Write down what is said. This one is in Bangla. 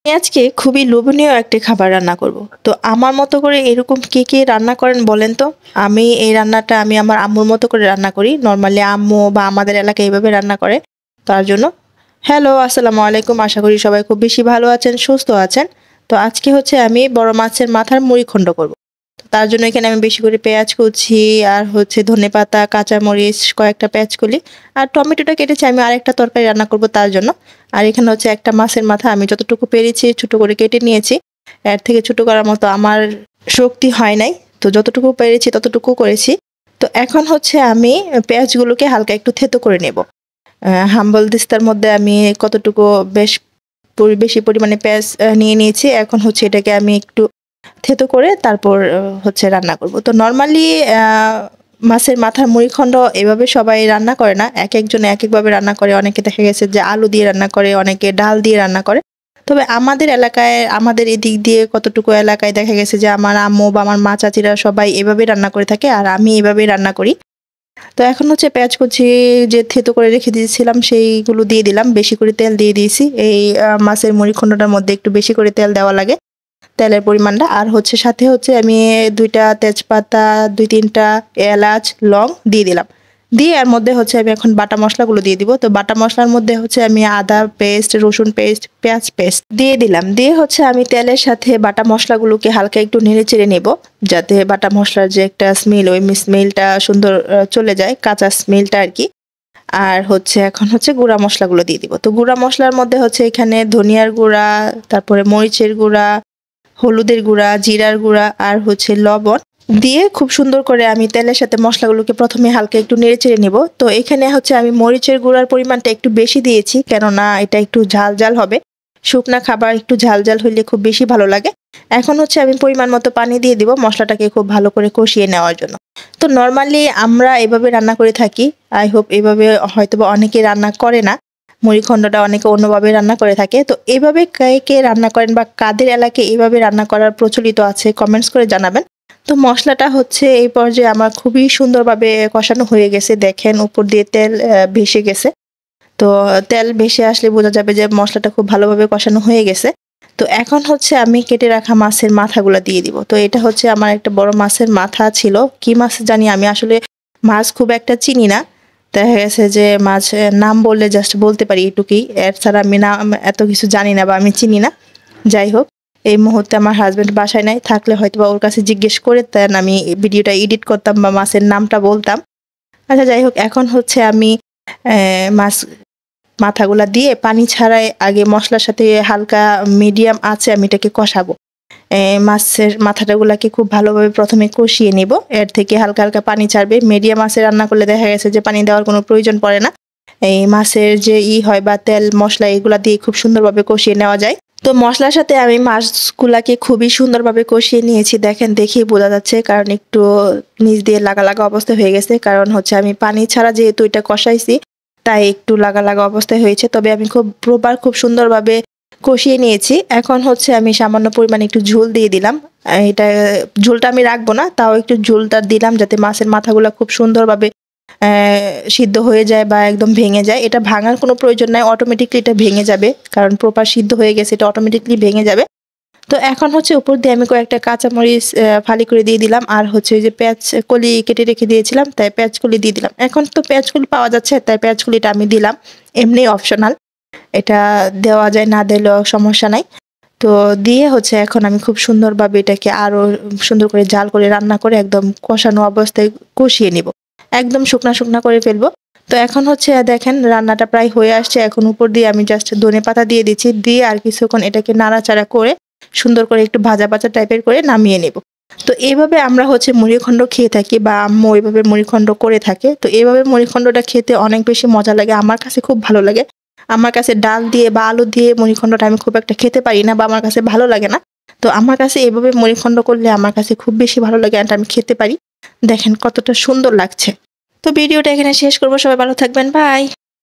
আমি আজকে খুবই লোভনীয় একটি খাবার রান্না করব। তো আমার মতো করে এরকম কে রান্না করেন বলেন তো? আমি এই রান্নাটা আমি আমার আম্মুর মতো করে রান্না করি। নরমালি আম্মু বা আমাদের এলাকায় এভাবে রান্না করে। তার জন্য হ্যালো, আসসালামু আলাইকুম। আশা করি সবাই খুব বেশি ভালো আছেন, সুস্থ আছেন। তো আজকে হচ্ছে আমি বড় মাছের মাথার মুড়িঘণ্ট করব। তো তার জন্য এখানে আমি বেশি করে পেঁয়াজ কুচি আর হচ্ছে ধনেপাতা, কাঁচামরিচ, কয়েকটা পেঁয়াজ কলি আর টমেটোটা কেটেছি আমি আরেকটা তরকারি রান্না করব তার জন্য। আর এখানে হচ্ছে একটা মাছের মাথা আমি যতটুকু পেরেছি ছোট করে কেটে নিয়েছি। এর থেকে ছোট করার মতো আমার শক্তি হয় নাই। তো যতটুকু পেরেছি ততটুকু করেছি। তো এখন হচ্ছে আমি পেঁয়াজগুলোকে হালকা একটু থেতো করে নেব। হাম্বল দিস্তার মধ্যে আমি কতটুকু বেশ বেশি পরিমাণে পেঁয়াজ নিয়ে নিয়েছি। এখন হচ্ছে এটাকে আমি একটু থেতো করে তারপর হচ্ছে রান্না করব। তো নরমালি মাছের মাথার মুড়িঘণ্ট এভাবে সবাই রান্না করে না, এক একজনে এক একভাবে রান্না করে। অনেকে দেখা গেছে যে আলু দিয়ে রান্না করে, অনেকে ডাল দিয়ে রান্না করে। তবে আমাদের এলাকায়, আমাদের এদিক দিয়ে কতটুকু এলাকায় দেখা গেছে যে আমার আম্মু বা আমার মা চাচিরা সবাই এভাবে রান্না করে থাকে, আর আমি এভাবেই রান্না করি। তো এখন হচ্ছে পেঁয়াজ কুচি যে থেতো করে রেখে দিয়েছিলাম সেইগুলো দিয়ে দিলাম, বেশি করে তেল দিয়ে দিয়েছি। এই মাছের মুড়িঘণ্টটার মধ্যে একটু বেশি করে তেল দেওয়া লাগে, তেলের পরিমাণটা। আর হচ্ছে সাথে হচ্ছে আমি 2টা তেজপাতা, 2-3টা এলাচ, লং দিয়ে দিলাম। দিয়ে এর মধ্যে হচ্ছে আমি এখন বাটা মশলাগুলো দিয়ে দিব। তো বাটা মশলার মধ্যে হচ্ছে আমি আদা পেস্ট, রসুন পেস্ট, পেঁয়াজ পেস্ট দিয়ে দিলাম। দিয়ে হচ্ছে আমি তেলের সাথে বাটা মশলাগুলোকে হালকা একটু নেড়ে চেড়ে নেব, যাতে বাটা মশলার যে একটা স্মেল, ওই স্মেলটা সুন্দর চলে যায়, কাঁচা স্মেলটা আর কি। আর হচ্ছে এখন হচ্ছে গুঁড়া মশলাগুলো দিয়ে দিব। তো গুঁড়া মশলার মধ্যে হচ্ছে এখানে ধনিয়ার গুঁড়া, তারপরে মরিচের গুঁড়া, হলুদের গুঁড়া, জিরার গুঁড়া আর হচ্ছে লবণ দিয়ে খুব সুন্দর করে আমি তেলের সাথে মশলাগুলোকে প্রথমে হালকা একটু নেড়ে চেড়ে নিব। তো এখানে হচ্ছে আমি মরিচের গুঁড়ার পরিমাণটা একটু বেশি দিয়েছি, কেননা এটা একটু ঝাল ঝাল হবে। শুকনা খাবার একটু ঝাল ঝাল হইলে খুব বেশি ভালো লাগে। এখন হচ্ছে আমি পরিমাণ মতো পানি দিয়ে দিব মশলাটাকে খুব ভালো করে কষিয়ে নেওয়ার জন্য। তো নর্মালি আমরা এভাবে রান্না করে থাকি। আই হোপ এভাবে হয়তোবা অনেকে রান্না করে না। মুড়িঘণ্টটা অনেকে অন্যভাবে রান্না করে থাকে। তো এভাবে কে রান্না করেন বা কাদের এলাকায় এভাবে রান্না করার প্রচলিত আছে কমেন্টস করে জানাবেন। তো মশলাটা হচ্ছে এই পর্যায়ে আমার খুবই সুন্দরভাবে কষানো হয়ে গেছে। দেখেন উপর দিয়ে তেল ভেসে গেছে। তো তেল ভেসে আসলে বোঝা যাবে যে মশলাটা খুব ভালোভাবে কষানো হয়ে গেছে। তো এখন হচ্ছে আমি কেটে রাখা মাছের মাথাগুলো দিয়ে দিব। তো এটা হচ্ছে আমার একটা বড় মাছের মাথা ছিল। কি মাছ জানি, আমি আসলে মাছ খুব একটা চিনি না। দেখা গেছে যে মাছের নাম বললে জাস্ট বলতে পারি এটুকুই, এর ছাড়া আমি নাম এত কিছু জানি না বা আমি চিনি না। যাই হোক, এই মুহূর্তে আমার হাজবেন্ড বাসায় নাই, থাকলে হয়তো বা ওর কাছে জিজ্ঞেস করে দেন আমি ভিডিওটা এডিট করতাম বা মাছের নামটা বলতাম। আচ্ছা যাই হোক, এখন হচ্ছে আমি মাছ মাথাগুলা দিয়ে পানি ছাড়াই আগে মশলার সাথে হালকা মিডিয়াম আঁচে আমি এটাকে কষাবো। মাছের মাথাটাগুলাকে খুব ভালোভাবে প্রথমে কষিয়ে নিব, এর থেকে হালকা হালকা পানি ছাড়বে। মিডিয়াম আঁচে রান্না করলে দেখা গেছে যে পানি দেওয়ার কোনো প্রয়োজন পড়ে না। এই মাছের যে হয় বা তেল মশলা এগুলা দিয়ে খুব সুন্দরভাবে কষিয়ে নেওয়া যায়। তো মশলার সাথে আমি মাছগুলাকে খুবই সুন্দরভাবে কষিয়ে নিয়েছি, দেখেন দেখেই বোঝা যাচ্ছে, কারণ একটু নিচ দিয়ে লাগা লাগা অবস্থা হয়ে গেছে। কারণ হচ্ছে আমি পানি ছাড়া যেহেতু এটা কষাইছি, তাই একটু লাগা লাগা অবস্থায় হয়েছে। তবে আমি খুব প্রপার খুব সুন্দরভাবে কষিয়ে নিয়েছি। এখন হচ্ছে আমি সামান্য পরিমাণে একটু ঝোল দিয়ে দিলাম। এটা ঝোলটা আমি রাখবো না, তাও একটু ঝোলটা দিলাম যাতে মাছের মাথাগুলো খুব সুন্দরভাবে সিদ্ধ হয়ে যায় বা একদম ভেঙে যায়। এটা ভাঙার কোনো প্রয়োজন নাই, অটোমেটিকলি এটা ভেঙে যাবে, কারণ প্রপার সিদ্ধ হয়ে গেছে, এটা অটোমেটিকলি ভেঙে যাবে। তো এখন হচ্ছে উপর দিয়ে আমি কয়েকটা কাঁচামরিচ ফালি করে দিয়ে দিলাম, আর হচ্ছে ওই যে পেঁয়াজ কলি কেটে রেখে দিয়েছিলাম, তাই পেঁয়াজ কলি দিয়ে দিলাম। এখন তো পেঁয়াজ কলি পাওয়া যাচ্ছে, তাই পেঁয়াজ কলিটা আমি দিলাম, এমনি অপশনাল, এটা দেওয়া যায় না দিলেও সমস্যা নাই। তো দিয়ে হচ্ছে এখন আমি খুব সুন্দরভাবে এটাকে আরো সুন্দর করে জাল করে রান্না করে একদম কষানো অবস্থায় কষিয়ে নিব, একদম শুকনা শুকনা করে ফেলবো। তো এখন হচ্ছে দেখেন রান্নাটা প্রায় হয়ে আসছে। এখন উপর দিয়ে আমি জাস্ট ধনেপাতা দিয়ে দিচ্ছি, দিয়ে আর কিছুক্ষণ এটাকে নাড়াচাড়া করে সুন্দর করে একটু ভাজা ভাজা টাইপের করে নামিয়ে নেব। তো এইভাবে আমরা হচ্ছে মুড়িঘণ্ট খেয়ে থাকি, বা আম্মু এইভাবে মুড়িঘণ্ট করে থাকে। তো এইভাবে মুড়িঘণ্টটা খেতে অনেক বেশি মজা লাগে, আমার কাছে খুব ভালো লাগে। আমার কাছে ডাল দিয়ে বা আলু দিয়ে মুড়িঘণ্টটা আমি খুব একটা খেতে পারি না, বা আমার কাছে ভালো লাগে না। তো আমার কাছে এভাবে মুড়িঘণ্ট করলে আমার কাছে খুব বেশি ভালো লাগে, আর আমি খেতে পারি। দেখেন কতটা সুন্দর লাগছে। তো ভিডিওটা এখানে শেষ করবো, সবাই ভালো থাকবেন, বাই।